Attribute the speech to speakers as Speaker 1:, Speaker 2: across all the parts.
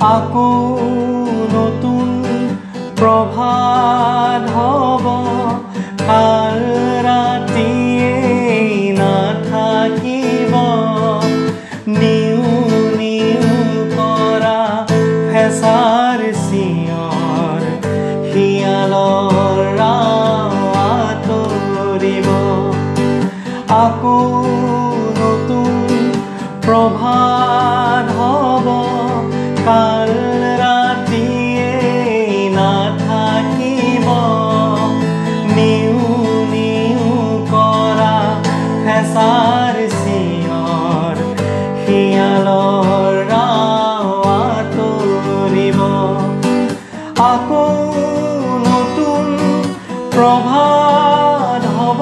Speaker 1: আকৌ নতুন প্ৰভাত হ'ব কাল ৰাতিয়েই নাথাকিব নিউ নিউ কৰা হেঁচাৰ চিঞৰ শিয়ালৰ আঁতৰিব আকৌ নতুন প্ৰভাত হ'ব কাল ৰাতিয়েই নাথাকিব নিউ নিউ কৰা হেঁচাৰ চিঞৰ শিয়ালৰ আঁতৰিব আকৌ নতুন প্ৰভাত হ'ব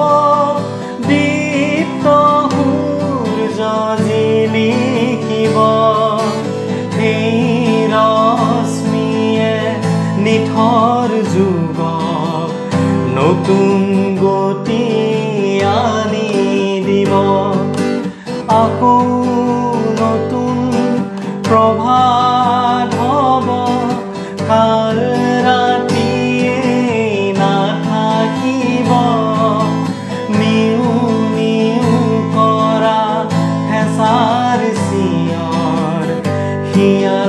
Speaker 1: দীপ্ত সূৰ্য জিলিকিব সেই ৰশ্মিয়ে নিথৰ যুগক নতুন গতি আনি দিব আকৌ নতুন প্ৰভাত হ'ব কাল ৰাতিয়েই নাথাকিব নিউ নিউ কৰা হেঁচাৰ চিঞৰ শিয়া